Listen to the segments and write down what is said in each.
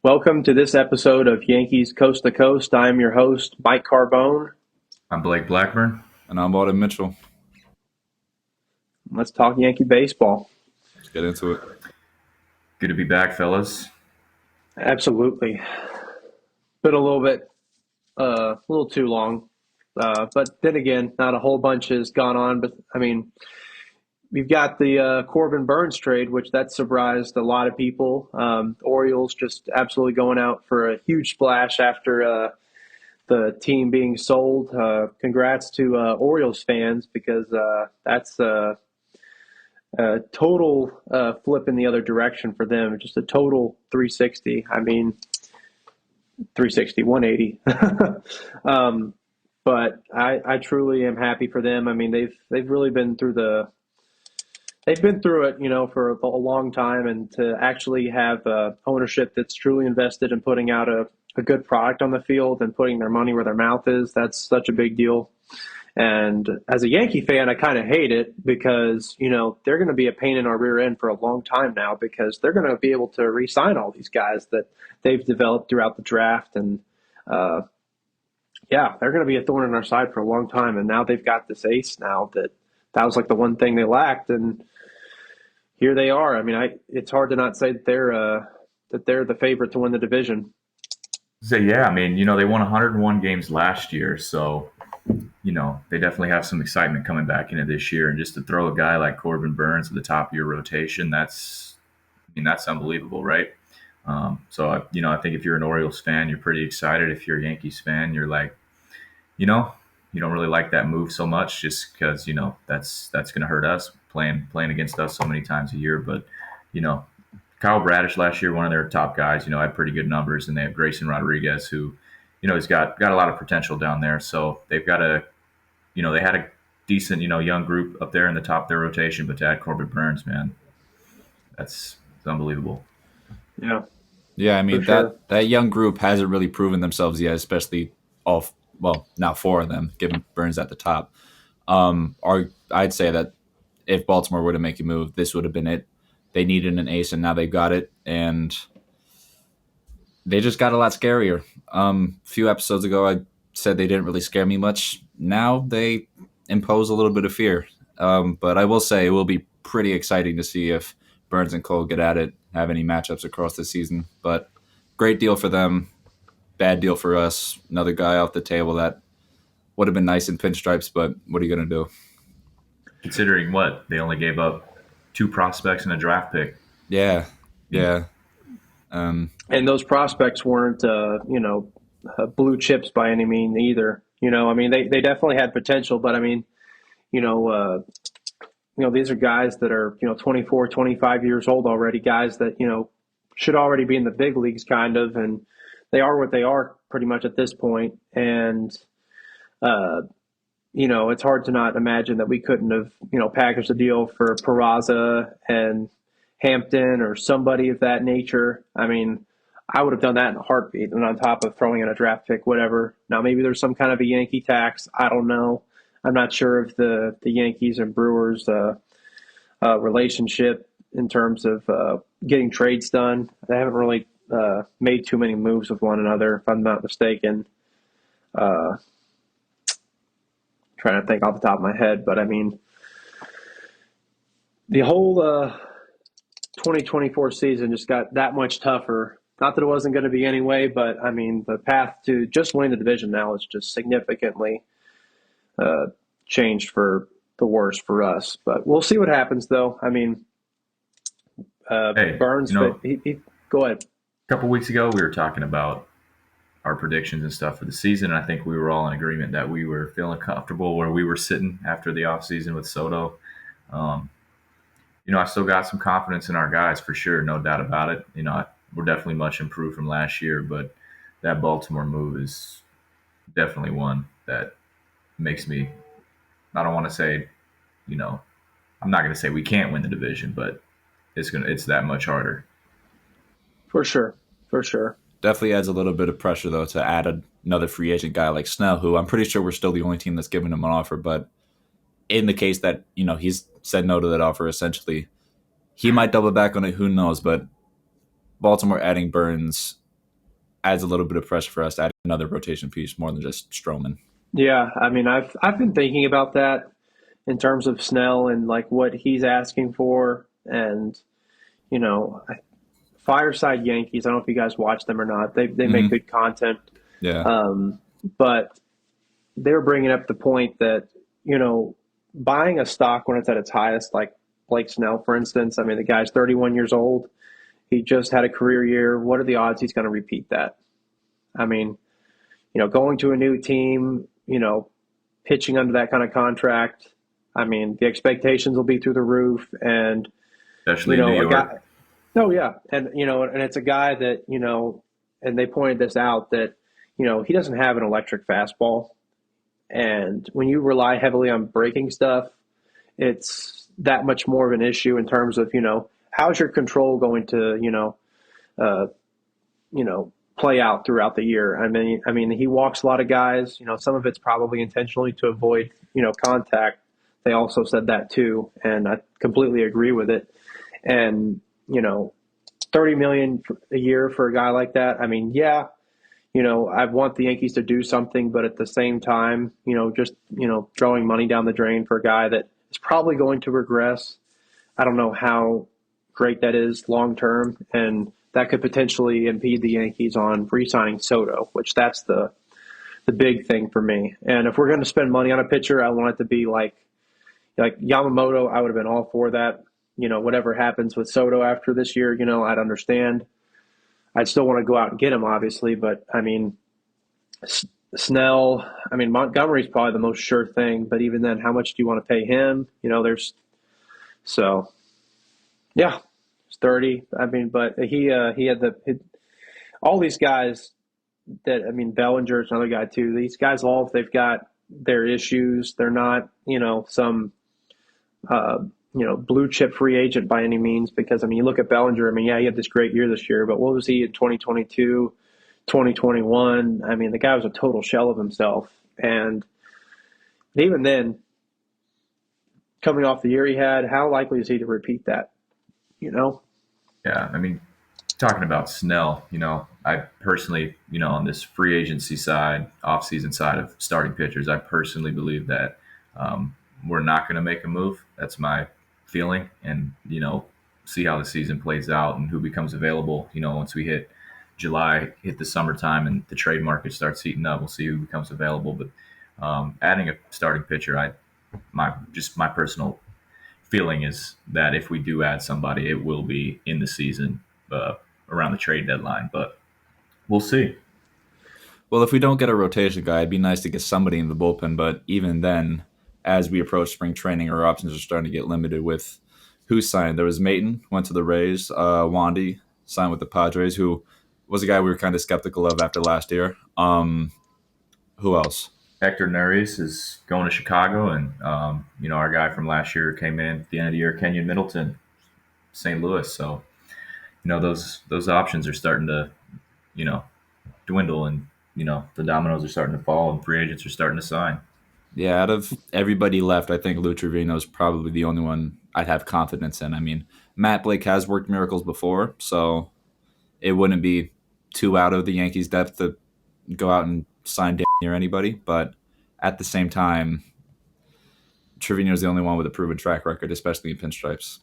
Welcome to this episode of Yankees Coast to Coast. I'm your host, Mike Carbone. I'm Blake Blackburn. And I'm Auden Mitchell. Let's talk Yankee baseball. Let's get into it. Good to be back, fellas. Absolutely. Been a little too long. But then again, not a whole bunch has gone on. But I mean, we've got the Corbin Burns trade, which that surprised a lot of people. Orioles just absolutely going out for a huge splash after the team being sold. Congrats to Orioles fans because that's total flip in the other direction for them. Just a total 360. I mean, 360, 180. But I truly am happy for them. I mean, they've really been through they've been through it, for a long time, and to actually have ownership that's truly invested in putting out a good product on the field and putting their money where their mouth is, that's such a big deal. And as a Yankee fan, I kind of hate it because, they're going to be a pain in our rear end for a long time now because they're going to be able to re-sign all these guys that they've developed throughout the draft. And, yeah, they're going to be a thorn in our side for a long time. And now they've got this ace now that was like the one thing they lacked. And here they are. I mean, it's hard to not say that they're the favorite to win the division. So yeah, I mean, they won 101 games last year, so they definitely have some excitement coming back into this year. And just to throw a guy like Corbin Burns at the top of your rotation, that's unbelievable, right? I think if you're an Orioles fan, you're pretty excited. If you're a Yankees fan, you're like, you know, you don't really like that move so much, just because that's going to hurt us playing against us so many times a year. But you know, Kyle Bradish last year, one of their top guys, had pretty good numbers, and they have Grayson Rodriguez, who, has got a lot of potential down there. So they've got they had a decent, young group up there in the top of their rotation, but to add Corbin Burns, man, it's unbelievable. Yeah, Yeah, I for mean sure. that young group hasn't really proven themselves yet, especially now four of them, given Burns at the top. Or I'd say that if Baltimore were to make a move, this would have been it. They needed an ace, and now they've got it, and they just got a lot scarier. A few episodes ago, I said they didn't really scare me much. Now they impose a little bit of fear. But I will say it will be pretty exciting to see if Burns and Cole get at it, have any matchups across the season. But great deal for them, bad deal for us. Another guy off the table that would have been nice in pinstripes, but what are you going to do? Considering what they only gave up two prospects and a draft pick. Yeah, I mean, yeah. Um, And those prospects weren't, blue chips by any mean either. I mean, they definitely had potential, but I mean, you know, uh, these are guys that are, 24, 25 years old already, guys that, should already be in the big leagues kind of, and they are what they are pretty much at this point. And, uh, it's hard to not imagine that we couldn't have, packaged a deal for Peraza and Hampton or somebody of that nature. I mean, I would have done that in a heartbeat, and on top of throwing in a draft pick, whatever. Now, maybe there's some kind of a Yankee tax. I don't know. I'm not sure of the Yankees and Brewers relationship in terms of getting trades done. They haven't really made too many moves with one another, if I'm not mistaken. Uh, Trying to think off the top of my head, but I mean, the whole 2024 season just got that much tougher. Not that it wasn't going to be anyway, but I mean, the path to just winning the division now is just significantly uh, changed for the worse for us. But we'll see what happens, though. I mean, hey, Burns, but go ahead. a couple weeks ago we were talking about our predictions and stuff for the season, and I think we were all in agreement that we were feeling comfortable where we were sitting after the offseason with Soto. Um, I still got some confidence in our guys for sure, no doubt about it. We're definitely much improved from last year, but that Baltimore move is definitely one that makes me. I don't want to say, you know, I'm not going to say we can't win the division, but it's that much harder. For sure. For sure. Definitely adds a little bit of pressure, though, to add another free agent guy like Snell, who I'm pretty sure we're still the only team that's given him an offer. But in the case that, he's said no to that offer, essentially, he might double back on it. Who knows? But Baltimore adding Burns adds a little bit of pressure for us to add another rotation piece more than just Stroman. Yeah, I mean, I've been thinking about that in terms of Snell and like what he's asking for, and you know, Fireside Yankees. I don't know if you guys watch them or not. They make Hmm. good content, Yeah, um, but they're bringing up the point that you know, buying a stock when it's at its highest, like Blake Snell, for instance. I mean, the guy's 31 years old. He just had a career year. What are the odds he's going to repeat that? I mean, going to a new team, pitching under that kind of contract. I mean, the expectations will be through the roof, and especially in New a York. guy. Oh yeah, and and it's a guy that and they pointed this out that he doesn't have an electric fastball, and when you rely heavily on breaking stuff, it's that much more of an issue in terms of how's your control going to uh, play out throughout the year. I mean, he walks a lot of guys. Some of it's probably intentionally to avoid contact. They also said that too, and I completely agree with it. And 30 million a year for a guy like that. I mean, yeah, I want the Yankees to do something, but at the same time, just throwing money down the drain for a guy that is probably going to regress. I don't know how great that is long term, and that could potentially impede the Yankees on re-signing Soto, which that's the big thing for me. And if we're going to spend money on a pitcher, I want it to be like Yamamoto. I would have been all for that. Whatever happens with Soto after this year, I'd understand. I'd still want to go out and get him, obviously, but I mean, Snell. I mean, Montgomery's probably the most sure thing, but even then, how much do you want to pay him? There's so yeah, it's 30. I mean, but he had all these guys that I mean, Bellinger's another guy too. These guys all they've got their issues. They're not some uh, blue chip free agent by any means, because I mean, you look at Bellinger. I mean, yeah, he had this great year this year, but what was he in 2022, 2021? I mean, the guy was a total shell of himself, and even then, coming off the year he had, how likely is he to repeat that? You know? Yeah, I mean, talking about Snell, I personally, on this free agency side, off-season side of starting pitchers, I personally believe that we're not going to make a move. That's my feeling, and see how the season plays out and who becomes available. Once we hit July, hit the summertime, and the trade market starts heating up, we'll see who becomes available. But adding a starting pitcher, my personal feeling is that if we do add somebody, it will be in the season uh, around the trade deadline. But we'll see. well, if we don't get a rotation guy, it'd be nice to get somebody in the bullpen. But even then, as we approach spring training, our options are starting to get limited with who's signed. There was Maton, went to the Rays. Wandy signed with the Padres, who was a guy we were kind of skeptical of after last year. Who else? Hector Neris is going to Chicago, and our guy from last year came in at the end of the year, Kenyon Middleton, St. Louis. So those options are starting to you know dwindle, and the dominoes are starting to fall, and free agents are starting to sign. Yeah, out of everybody left, I think Lou Trevino is probably the only one I'd have confidence in. I mean, Matt Blake has worked miracles before, so it wouldn't be too out of the Yankees' depth to go out and sign damn near anybody. But at the same time, Trevino is the only one with a proven track record, especially in pinstripes.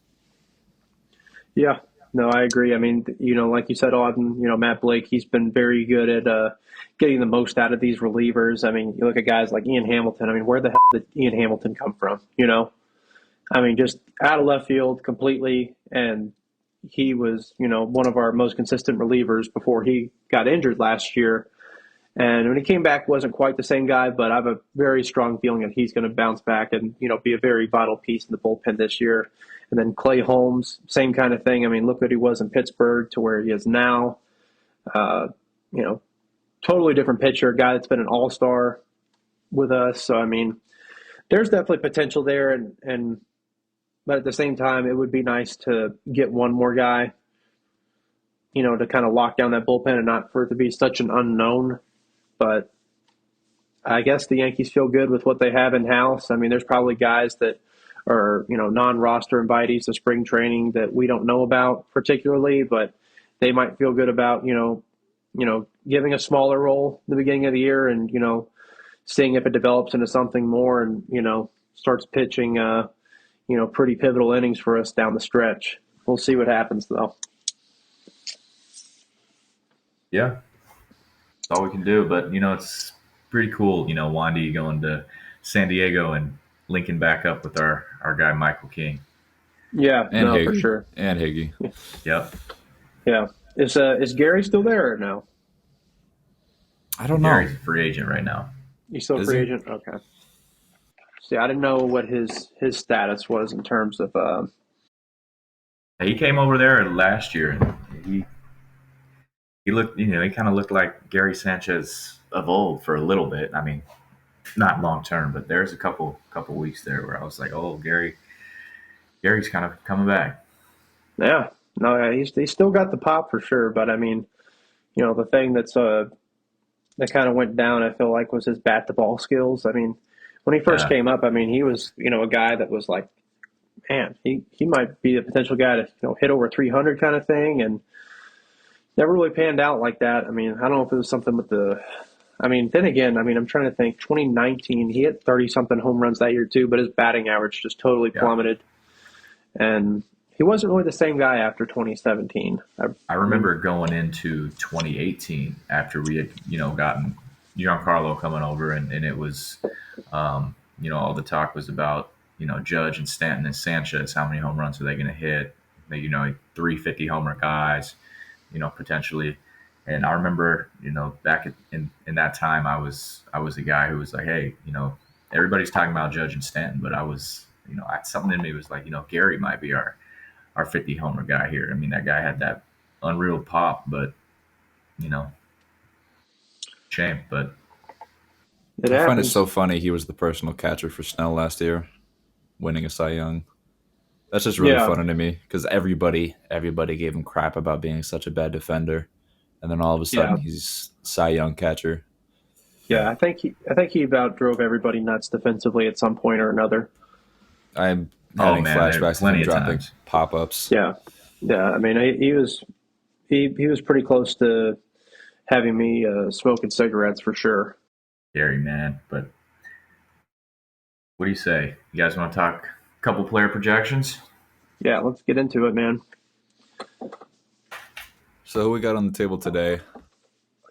Yeah. No, I agree. I mean, like you said, Auden, Matt Blake, he's been very good at getting the most out of these relievers. I mean, you look at guys like Ian Hamilton. I mean, where the hell did Ian Hamilton come from? I mean, just out of left field completely. And he was, one of our most consistent relievers before he got injured last year. And when he came back, wasn't quite the same guy, but I have a very strong feeling that he's going to bounce back and be a very vital piece in the bullpen this year. And then Clay Holmes, same kind of thing. I mean, look what he was in Pittsburgh to where he is now. Uh, you know, totally different pitcher, a guy that's been an all-star with us. So I mean, there's definitely potential there, and but at the same time, it would be nice to get one more guy, to kind of lock down that bullpen and not for it to be such an unknown. But I guess the Yankees feel good with what they have in house. I mean, there's probably guys that are, non-roster invitees to spring training that we don't know about particularly, but they might feel good about, giving a smaller role in the beginning of the year and, seeing if it develops into something more and, starts pitching, pretty pivotal innings for us down the stretch. We'll see what happens, though. Yeah, that's all we can do. But it's pretty cool. Wandy going to San Diego and linking back up with our guy Michael King. Yeah, And no, for Higgy. sure. And Higgy. Yep. Yeah. Is Gary still there or no? I don't know. Gary's a free agent right now. He's still a Is free he? agent? Okay. See, I didn't know what his status was in terms of He came over there last year, and he looked, he kind of looked like Gary Sanchez of old for a little bit. I mean, not long term, but there's a couple weeks there where I was like, oh, Gary's kind of coming back. yeah. No, yeah, he's still got the pop for sure, but I mean, the thing that kind of went down, I feel like, was his bat to ball skills. I mean, when he first Yeah, came up, I mean, he was, a guy that was like, man, he might be the potential guy to, hit over 300 kind of thing, and never really panned out like that. I mean, I don't know if it was something with I mean, then again, I mean, I'm trying to think. 2019, he hit 30 something home runs that year too, but his batting average just totally yeah. plummeted, and he wasn't really the same guy after 2017. I remember going into 2018 after we had, gotten Giancarlo coming over, and it was, all the talk was about, Judge and Stanton and Sanchez. How many home runs are they going to hit? They, 350 homer guys, potentially. And I remember, back in that time, I was a guy who was like, hey, everybody's talking about Judge and Stanton, but I was, something in me was like, Gary might be our 50 homer guy here. I mean, that guy had that unreal pop, but you know, shame. But It I find it happens. so funny he was the personal catcher for Snell last year, winning a Cy Young. That's just really Yeah, funny to me because everybody gave him crap about being such a bad defender, and then all of a yeah, sudden he's Cy Young catcher. yeah. I think he about drove everybody nuts defensively at some point or another. I'm oh having man, there flashbacks of him plenty of dropping times. pop ups. Yeah, yeah. I mean, he was pretty close to having me smoking cigarettes for sure. Scary man. But what do you say? You guys want to talk a couple player projections? Yeah, let's get into it, man. So who we got on the table today?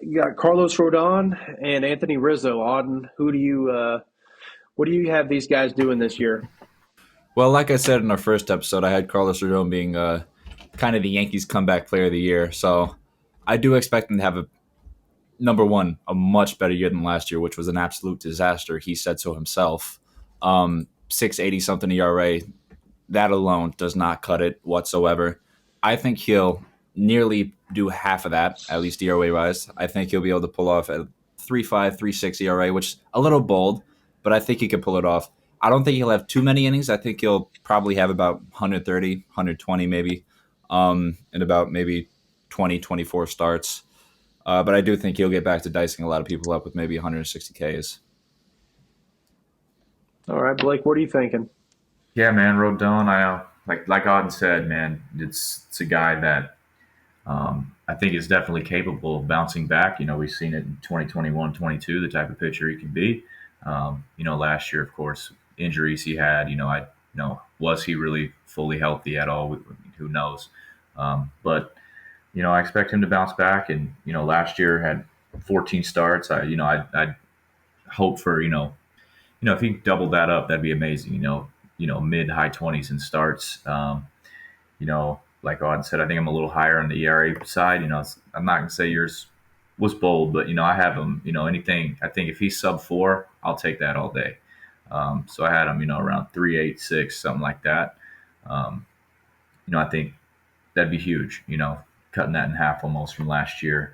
You got Carlos Rodon and Anthony Rizzo. Auden, what do you have these guys doing this year? Well, like I said in our first episode, I had Carlos Rodon being kind of the Yankees comeback player of the year. So I do expect him to have number one, a much better year than last year, which was an absolute disaster. He said so himself. 680 something ERA, that alone does not cut it whatsoever. I think he'll nearly do half of that, at least ERA wise. I think he'll be able to pull off a 3.5, 3.6 ERA, which is a little bold, but I think he can pull it off. I don't think he'll have too many innings. I think he'll probably have about 130, 120 maybe, and about maybe 20, 24 starts. But I do think he'll get back to dicing a lot of people up with maybe 160 Ks. All right, Blake, what are you thinking? Yeah, man, Rodon. I like Auden said, man. It's a guy that I think is definitely capable of bouncing back. We've seen it in 2021, 22, the type of pitcher he can be. Last year, of course, injuries he had. Was he really fully healthy at all? Who knows? But I expect him to bounce back. And last year had 14 starts. I hope for if he doubled that up, that'd be amazing. Mid high 20s in starts. Like Auden said, I think I'm a little higher on the ERA side. I'm not gonna say yours was bold, but I have him. Anything. I think if he's sub 4, I'll take that all day. So I had him, around 3.86, something like that. Um, I think that'd be huge. Cutting that in half almost from last year.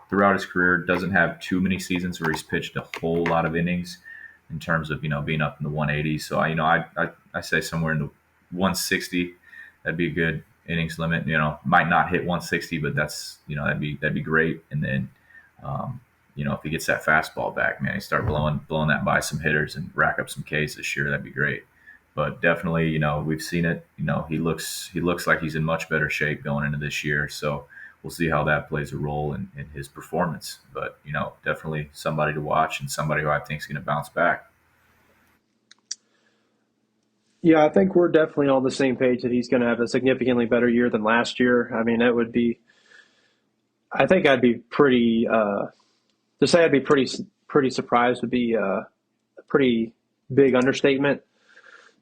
Throughout his career, doesn't have too many seasons where he's pitched a whole lot of innings in terms of being up in the 180s. So I say somewhere in the 160. That'd be a good innings limit. Might not hit 160, but that's that'd be great. And then if he gets that fastball back, man, he start blowing that by some hitters and rack up some Ks this year. That'd be great. But definitely, we've seen it. He looks like he's in much better shape going into this year. So we'll see how that plays a role in his performance. But definitely somebody to watch and somebody who I think is going to bounce back. Yeah, I think we're definitely on the same page that he's going to have a significantly better year than last year. I mean, it would be. I think I'd be pretty. To say I'd be pretty surprised would be a pretty big understatement.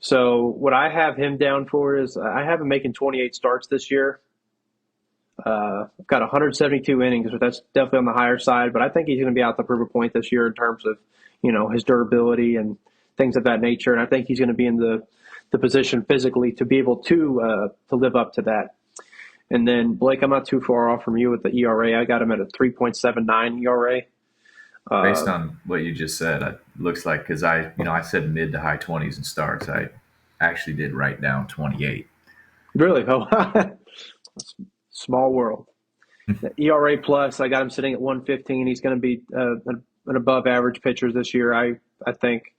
So what I have him down for is I have him making 28 starts this year. I've got 172 innings, but that's definitely on the higher side. But I think he's going to be out the proof point this year in terms of his durability and things of that nature. And I think he's going to be in the position physically to be able to live up to that. And then Blake, I'm not too far off from you with the ERA. I got him at a 3.79 ERA. Based on what you just said, it looks like because I said mid to high 20s in starts. I actually did write down 28. Really? Oh, small world. The ERA plus, I got him sitting at 115. He's going to be an above average pitcher this year. I think.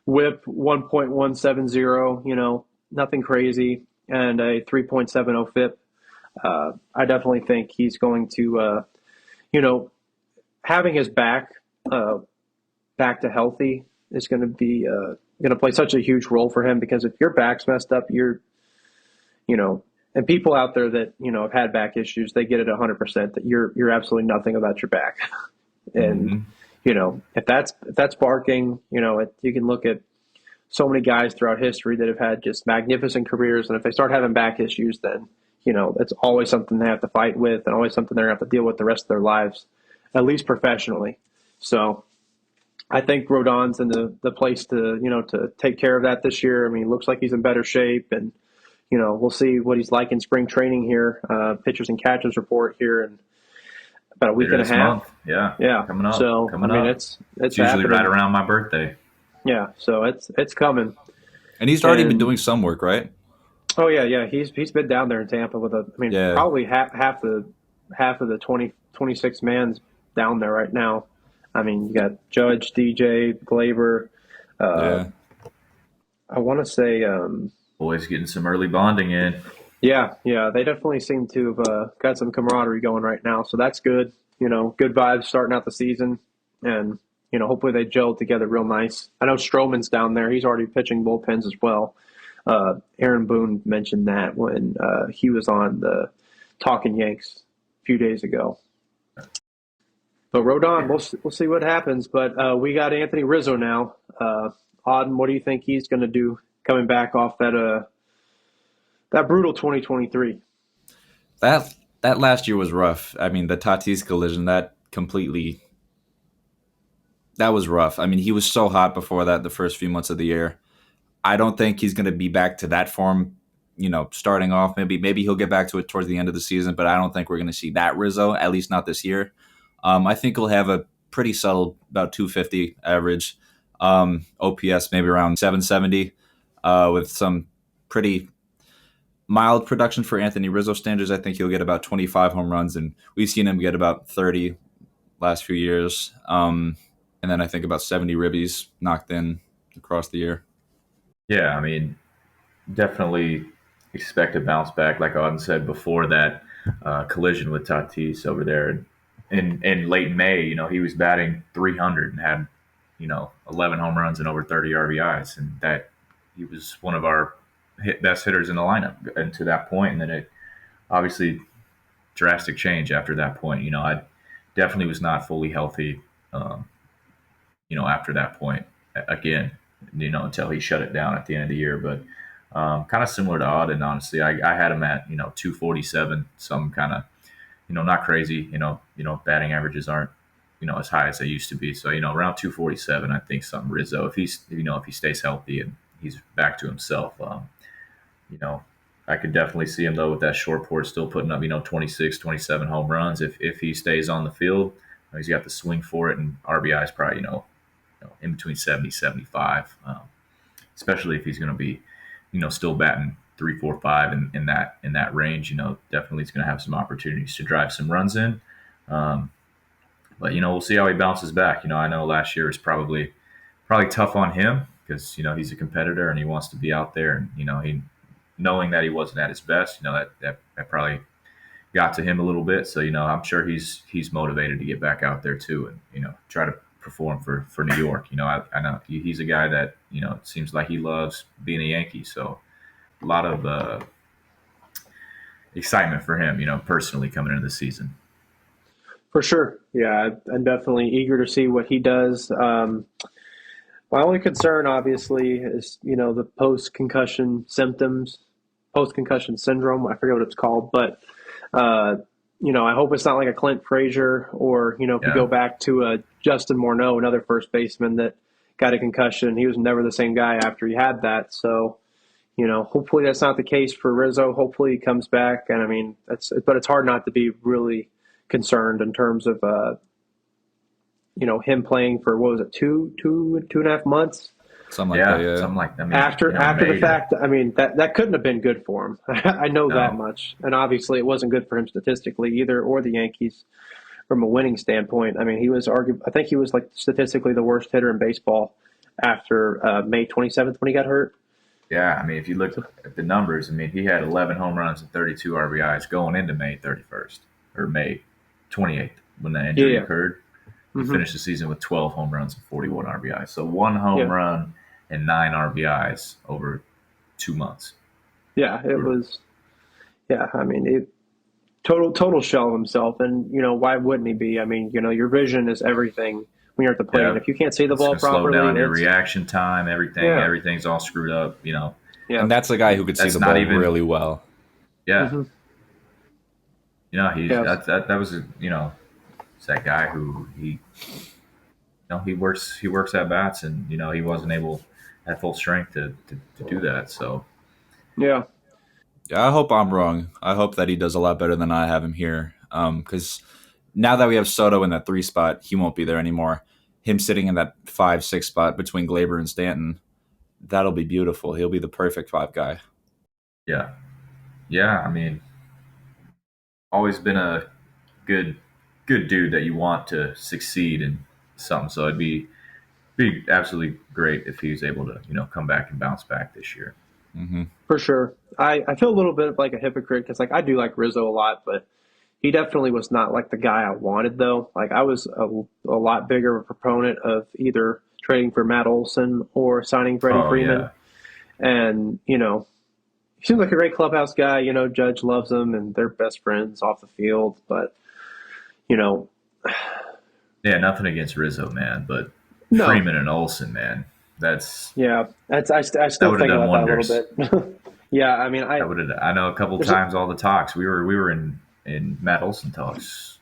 Whip 1.170. Nothing crazy, and a 3.70 FIP. I definitely think he's going to, having his back to healthy is going to be going to play such a huge role for him because if your back's messed up, you know, and people out there that have had back issues, they get it 100% that you're absolutely nothing about your back, and Mm-hmm. if that's barking, you can look at so many guys throughout history that have had just magnificent careers, and if they start having back issues, then it's always something they have to fight with, and always something they're going to have to deal with the rest of their lives, at least professionally. So I think Rodon's in the place to take care of that this year. I mean, it looks like he's in better shape, and we'll see what he's like in spring training here. Pitchers and catchers report here in about a week Later and a this half. month. Yeah. Yeah. Coming up. So Coming I mean, up. it's It's usually happening. right around my birthday. Yeah. So it's coming. And he's already been And doing some work, right? oh yeah. He's been down there in Tampa with Yeah, probably half of the 26 man's down there right now. I mean, you got Judge, DJ, Glaber. Uh, yeah. I want to say, Boys getting some early bonding in. yeah. They definitely seem to have got some camaraderie going right now, so that's good. Good vibes starting out the season, and hopefully they gel together real nice. I know Stroman's down there; he's already pitching bullpens as well. Aaron Boone mentioned that when he was on the Talking Yanks a few days ago. But Rodon, we'll see what happens. But we got Anthony Rizzo now. Auden, what do you think he's going to do coming back off that brutal 2023? That last year was rough. I mean, the Tatis collision that was rough. I mean, he was so hot before that the first few months of the year. I don't think he's going to be back to that form. Starting off, maybe he'll get back to it towards the end of the season, but I don't think we're going to see that Rizzo, at least not this year. I think he'll have a pretty subtle, about 250 average, OPS maybe around 770, with some pretty mild production for Anthony Rizzo standards. I think he'll get about 25 home runs, and we've seen him get about 30 last few years. And then I think about 70 ribbies knocked in across the year. Yeah, I mean, definitely expect a bounce back, like Auden said before that collision with Tatis over there. In late May, he was batting 300 and had, 11 home runs and over 30 RBIs, and that he was one of our best hitters in the lineup. And to that point, and then it obviously drastic change after that point. I definitely was not fully healthy, after that point again, until he shut it down at the end of the year. But kind of similar to Auden, honestly, I had him at 247, some kind of not crazy. Batting averages aren't as high as they used to be. So around 247, I think some Rizzo if he stays healthy and he's back to himself. You know, I could definitely see him though with that short port still putting up 26, 27 home runs if he stays on the field. He's got the swing for it, and RBI is probably in between 70, 75. Especially if he's going to be still batting 3, 4, 5 in that range. Definitely he's going to have some opportunities to drive some runs in. But we'll see how he bounces back. I know last year was probably tough on him because he's a competitor and he wants to be out there, and he knowing that he wasn't at his best. That probably got to him a little bit. So I'm sure he's motivated to get back out there too, and try to perform for New York. I know he's a guy that it seems like he loves being a Yankee. So a lot of excitement for him, personally coming into the season. For sure. Yeah, I'm definitely eager to see what he does. My only concern, obviously, is the post-concussion symptoms, post-concussion syndrome. I forget what it's called, but uh, I hope it's not like a Clint Frazier, or if you Yeah, go back to Justin Morneau, another first baseman that got a concussion. He was never the same guy after he had that. So hopefully that's not the case for Rizzo. Hopefully he comes back, and I mean, but it's hard not to be really concerned in terms of him playing for, what was it, two and a half months Something like that. yeah, Yeah. something like I mean, after the May to fact. I mean, that couldn't have been good for him. I know that no, much, and obviously it wasn't good for him statistically either, or the Yankees from a winning standpoint. I mean, I think he was like statistically the worst hitter in baseball after May 27th when he got hurt. yeah. I mean, if you look at the numbers, I mean, he had 11 home runs and 32 RBIs going into May 31st or May 28th when the Yeah, injury yeah, occurred. He hmm finished the season with 12 home runs and 41 RBIs. So one home yeah, run and 9 RBIs over 2 months. yeah. It Brutal. was. Yeah, I mean, total shell of himself, and why wouldn't he be? I mean, your vision is everything when you're at the plate, and Yeah, if you can't see the it's ball going to slow properly, down your it's reaction time. Everything, yeah, everything's all screwed up. yeah, And that's a guy who could see That's the not ball even. really well. Yeah, hmm he's yes, that was it's that guy who he works at bats, and he wasn't able at full strength to do that. So yeah, Yeah, I hope I'm wrong. I hope that he does a lot better than I have him here. Because now that we have Soto in that 3 spot, he won't be there anymore. Him sitting in that 5, 6 spot between Glaber and Stanton, that'll be beautiful. He'll be the perfect 5 guy. yeah, yeah. I mean, always been a good good dude that you want to succeed in something. So it'd be absolutely great if he's able to come back and bounce back this year. Hmm. for sure. I feel a little bit like a hypocrite because, like, I do like Rizzo a lot, but he definitely was not like the guy I wanted, though. Like, I was a lot bigger of a proponent of either trading for Matt Olson or signing Freddie Oh Freeman, yeah, and he seems like a great clubhouse guy. Judge loves him, and they're best friends off the field. But you know, yeah. Nothing against Rizzo, man, but no, Freeman and Olson, man, that's yeah, I that still would have think done about that a little wonders. bit. Yeah, I mean, That would have. I know a couple there's a, times all the talks. We were in Matt Olson talks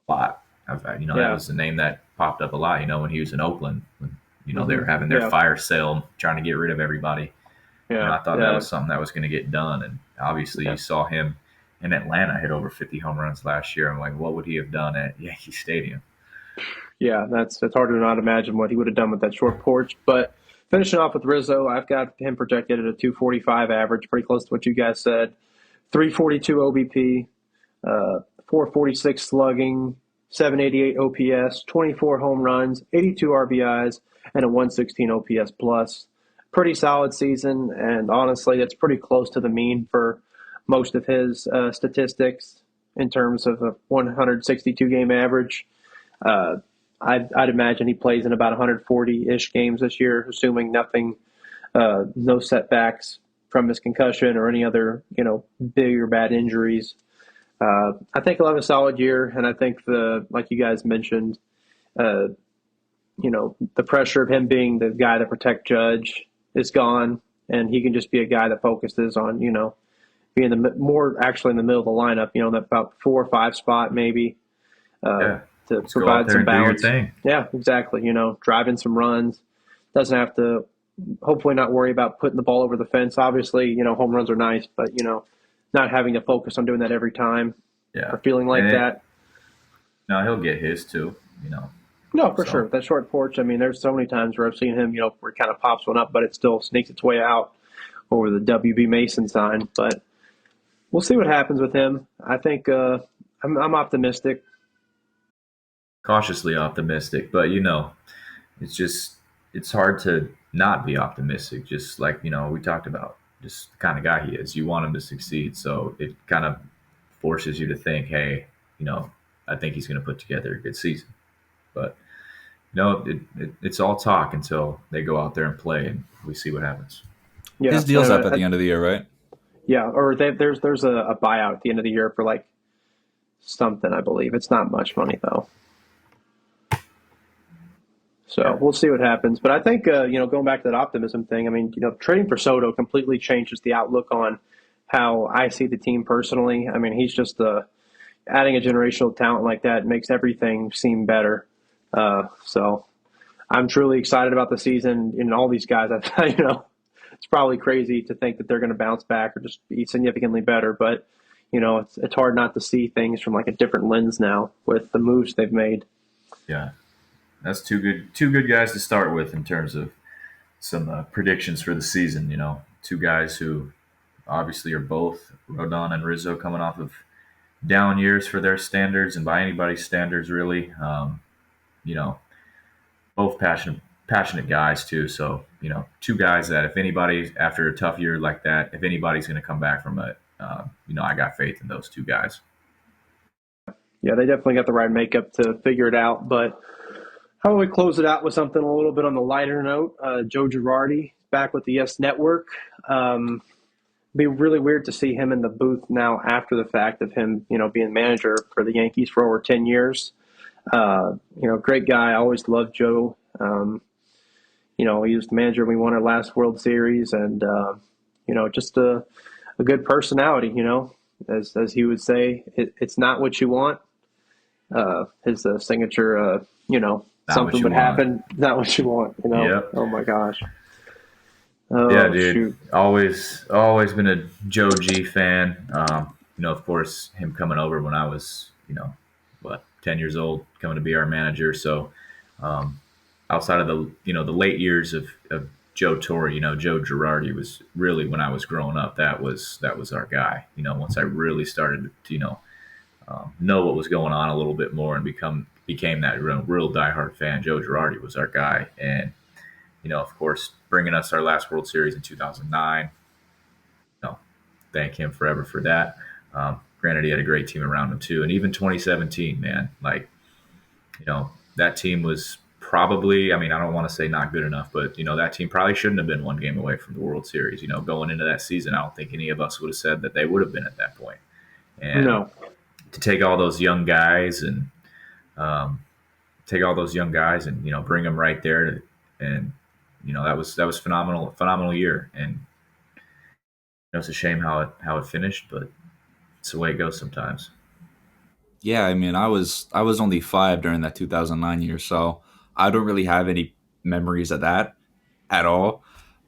a lot. That yeah, was the name that popped up a lot. When he was in Oakland, when they were having their yeah, fire sale, trying to get rid of everybody. yeah, I thought that yeah, was something that was going to get done. And obviously, yeah, you saw him in Atlanta hit over 50 home runs last year. I'm like, what would he have done at Yankee Stadium? yeah. That's hard to not imagine what he would have done with that short porch. But finishing off with Rizzo, I've got him projected at a 245 average, pretty close to what you guys said. 342 OBP, 446 slugging, 788 OPS, 24 home runs, 82 RBIs, and a 116 OPS plus. Pretty solid season, and honestly, that's pretty close to the mean for most of his statistics in terms of a 162 game average. Uh, I'd imagine he plays in about 140-ish games this year, assuming no setbacks from his concussion or any other, big or bad injuries. I think he'll have a solid year, and I think like you guys mentioned, uh, the pressure of him being the guy that protect Judge is gone, and he can just be a guy that focuses on, being more actually in the middle of the lineup, that about 4 or 5 spot maybe, uh, Yeah, to just go out provide there some and do your balance. thing. Yeah, exactly. Driving some runs, doesn't have to. Hopefully, not worry about putting the ball over the fence. Obviously, home runs are nice, but not having to focus on doing that every time Yeah, or feeling and like that. no, he'll get his too. No, for sure. So That short porch. I mean, there's so many times where I've seen him, where it kind of pops one up, but it still sneaks its way out over the WB Mason sign. But we'll see what happens with him. I think I'm optimistic. cautiously optimistic, but it's just it's hard to not be optimistic. Just like we talked about, just the kind of guy he is. You want him to succeed, so it kind of forces you to think, hey, I think he's going to put together a good season. But it's all talk until they go out there and play, and we see what happens. Yeah, His deal's up at the end of the year, right? yeah. Or there's a buyout at the end of the year for like something, I believe. It's not much money though. So Yeah, we'll see what happens. But I think, going back to that optimism thing, I mean, trading for Soto completely changes the outlook on how I see the team personally. I mean, he's just adding a generational talent like that makes everything seem better. So I'm truly excited about the season and all these guys. It's probably crazy to think that they're going to bounce back or just be significantly better. But, it's hard not to see things from like a different lens now with the moves they've made. yeah. That's two good guys to start with in terms of some predictions for the season. Two guys who obviously are both Rodon and Rizzo coming off of down years for their standards and by anybody's standards, really. You know, both passionate guys too. So two guys that if anybody after a tough year like that, if anybody's going to come back from it, I got faith in those two guys. Yeah, they definitely got the right makeup to figure it out. But how about we close it out with something a little bit on the lighter note? Joe Girardi back with the Yes Network. Be really weird to see him in the booth now after the fact of him, being manager for the Yankees for over 10 years. Great guy. I always loved Joe. He was the manager when we won our last World Series, and just a good personality. As he would say, it's not what you want. His signature. Not Something would happen. Not what you want. Yep. Oh my gosh. Oh, Yeah, dude. shoot. Always been a Joe G fan. Of course, him coming over when I was, 10 years old, coming to be our manager. So, outside of the late years of Joe Torre, Joe Girardi was really when I was growing up. That was our guy. Once I really started to, know what was going on a little bit more and became that real diehard fan. Joe Girardi was our guy, and of course, bringing us our last World Series in 2009. Thank him forever for that. Granted, he had a great team around him too, and even 2017, man, that team was probably. I mean, I don't want to say not good enough, but that team probably shouldn't have been one game away from the World Series. Going into that season, I don't think any of us would have said that they would have been at that point. And No. to take all those young guys and bring them right there and that was phenomenal year, and it's a shame how it finished, but it's the way it goes sometimes. Yeah, I mean, I was only 5 during that 2009 year, so I don't really have any memories of that at all.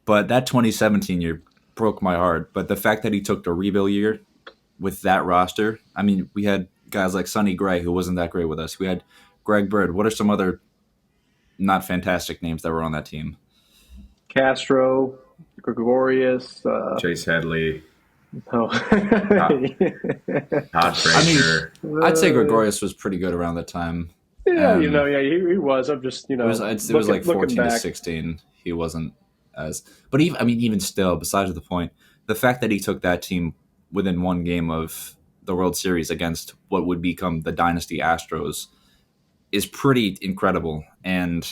But that 2017 year broke my heart. But the fact that he took the rebuild year with that roster, I mean, we had guys like Sonny Gray, who wasn't that great with us. We had Greg Bird. What are some other not fantastic names that were on that team? Castro, Gregorius. Chase Headley, Oh. Todd Frazier. I'd say Gregorius was pretty good around that time. Yeah, he was. I'm just, it was like 14 to 16. He wasn't as, but even still, besides the point, the fact that he took that team within one game of the World Series against what would become the Dynasty Astros is pretty incredible. And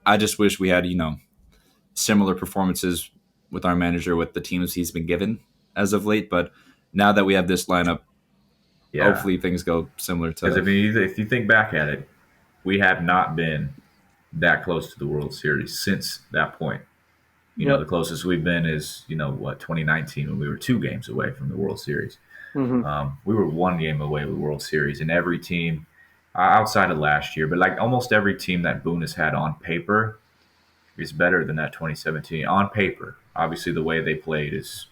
I just wish we had, similar performances with our manager with the teams he's been given as of late. But now that we have this lineup, hopefully things go similar to. Because if you think back at it, we have not been that close to the World Series since that point. The closest we've been is 2019 when we were 2 games away from the World Series. Mm-hmm. We were 1 game away with the World Series, and every team outside of last year, but like almost every team that Boone has had on paper is better than that 2017 on paper. Obviously, the way they played is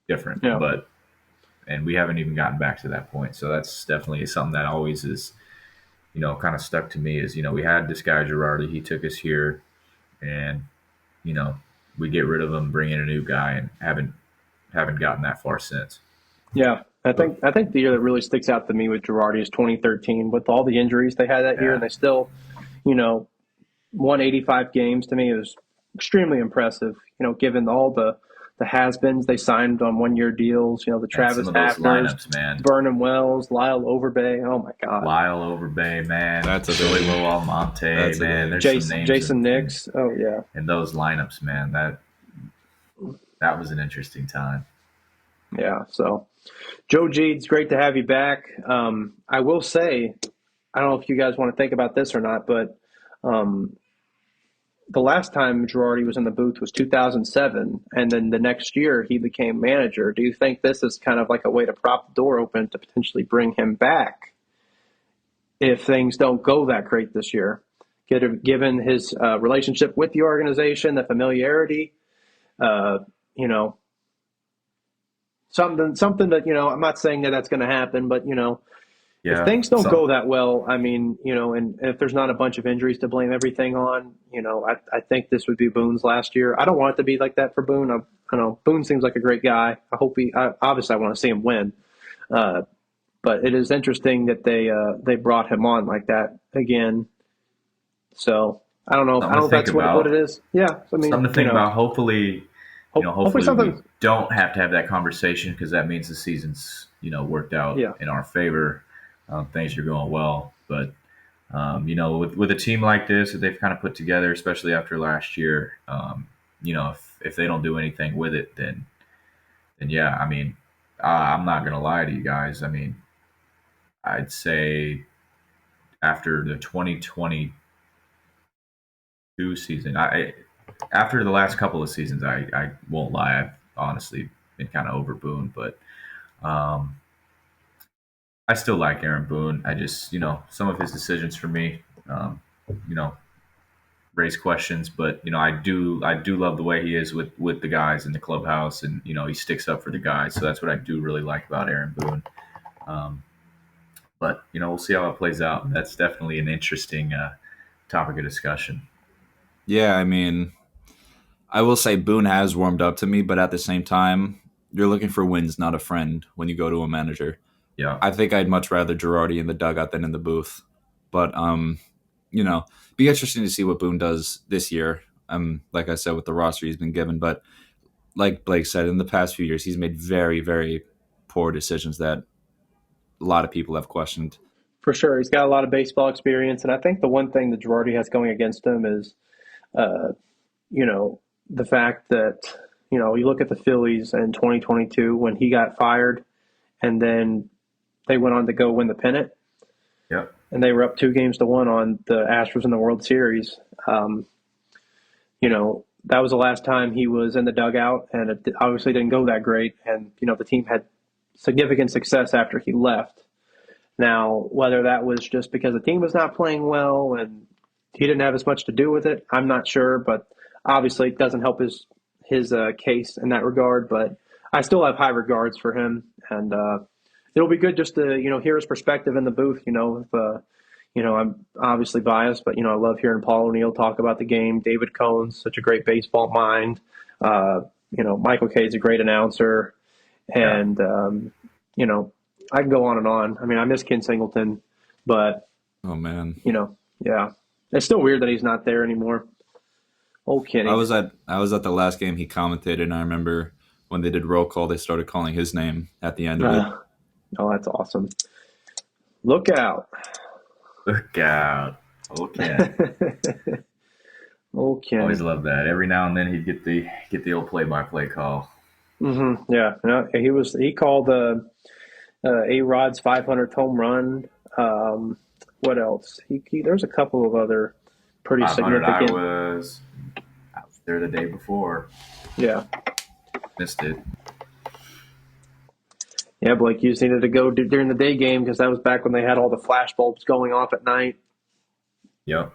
different, and we haven't even gotten back to that point. So that's definitely something that always is, kind of stuck to me. Is we had this guy Girardi, he took us here, and we get rid of him, bring in a new guy, and haven't gotten that far since. Yeah, I think the year that really sticks out to me with Girardi is 2013 with all the injuries they had that year, and they still, won 85 games. To me, it was extremely impressive. Given all the the has-beens they signed on 1-year deals. The And some Travis of those Hafners, lineups, man. Vernon Wells, Lyle Overbay. Oh my God. Lyle Overbay, man. That's a big Zoilo Almonte, That's a man. big There's some names Jason Nix. Oh yeah. in those lineups, man. That was an interesting time. Yeah. So Joe G, it's great to have you back. I will say, I don't know if you guys want to think about this or not, but um, the last time Girardi was in the booth was 2007, and then the next year he became manager. Do you think this is kind of like a way to prop the door open to potentially bring him back if things don't go that great this year? Given his relationship with the organization, the familiarity, uh, you know, something that I'm not saying that that's going to happen, but if Yeah. things don't go So that well, I mean, and if there's not a bunch of injuries to blame everything on, I think this would be Boone's last year. I don't want it to be like that for Boone. I know Boone seems like a great guy. Obviously I want to see him win. Uh, but it is interesting that they brought him on like that again. So I don't know. I something don't know to if think that's what it about. is. Yeah. I mean, Something to think about. Hopefully, hopefully hopefully we something. don't have to have that conversation because that means the season's worked out Yeah, in our favor. Things are going well, but with a team like this that they've kind of put together, especially after last year, if they don't do anything with it, then yeah, I mean, I'm not gonna lie to you guys. I mean, I'd say after the 2022 season, after the last couple of seasons, I won't lie, I've honestly been kind of over Boone, but um, I still like Aaron Boone. I just, some of his decisions for me, um, you know, raise questions, but I do love the way he is with the guys in the clubhouse, and he sticks up for the guys. So that's what I do really like about Aaron Boone. Um, but we'll see how it plays out. That's definitely an interesting topic of discussion. Yeah, I mean, I will say Boone has warmed up to me, but at the same time, you're looking for wins, not a friend, when you go to a manager. Yeah, I think I'd much rather Girardi in the dugout than in the booth. But you know, be interesting to see what Boone does this year. Like I said, with the roster he's been given, but like Blake said, in the past few years, he's made very, very poor decisions that a lot of people have questioned. for sure. He's got a lot of baseball experience, and I think the one thing that Girardi has going against him is uh, you know, the fact that, you look at the Phillies in 2022 when he got fired and then they went on to go win the pennant yeah, and they were up 2-1 on the Astros in the World Series. Um, that was the last time he was in the dugout and it obviously didn't go that great. And, the team had significant success after he left. Now, whether that was just because the team was not playing well and he didn't have as much to do with it, I'm not sure. But obviously, it doesn't help his case in that regard. But I still have high regards for him, and it'll be good just to hear his perspective in the booth. I'm obviously biased, but I love hearing Paul O'Neill talk about the game. David Cohn's such a great baseball mind. Uh, Michael Kay's a great announcer, yeah. and I can go on and on. I mean, I miss Ken Singleton, but Oh man, yeah, it's still weird that he's not there anymore. Old I Kenny. was at I was at the last game he commentated, and I remember when they did roll call, they started calling his name at the end of it. Uh, oh, that's awesome. Look out. Look out. Okay. Old Always Kenny. love that. Every now and then he'd get the old play-by-play call. Yeah, yeah. He called A Rod's 500th home run. What else? There's a couple of other pretty 500 I significant. was there the day before. Yeah, Missed it. yeah. Blake, you just needed to go during the day game because that was back when they had all the flash bulbs going off at night. Yep.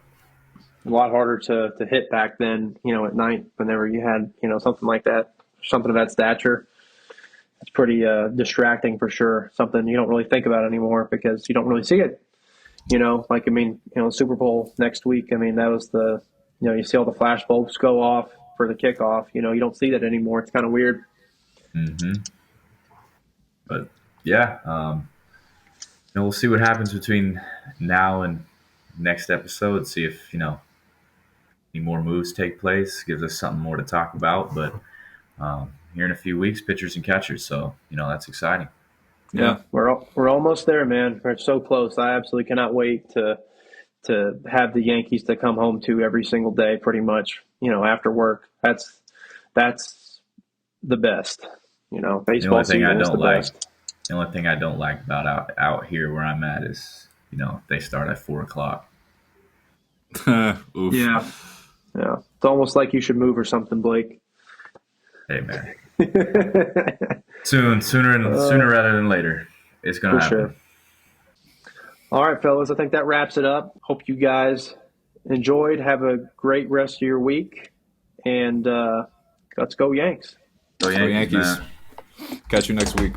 A lot harder to hit back then, at night whenever you had, something like that, something of that stature. It's pretty distracting for sure. Something you don't really think about anymore because you don't really see it. Super Bowl next week. I mean, that was you see all the flash bulbs go off for the kickoff. You don't see that anymore. It's kind of weird. Mm-hmm. But yeah, we'll see what happens between now and next episode. See if any more moves take place. Gives us something more to talk about. But here in a few weeks, pitchers and catchers. So that's exciting. Yeah, we're almost there, man. We're so close. I absolutely cannot wait to have the Yankees to come home to every single day, pretty much. After work. That's the best. The only Baseball thing I season is the don't like, best. the only thing I don't like about out here where I'm at is they start at 4 o'clock. Oof. Yeah, yeah. It's almost like you should move or something, Blake. Hey man, sooner rather than later, it's gonna For happen. sure. All right, fellas. I think that wraps it up. Hope you guys enjoyed. Have a great rest of your week, and let's go Yanks. Go Go Yankees, Yankees. man. Catch you next week.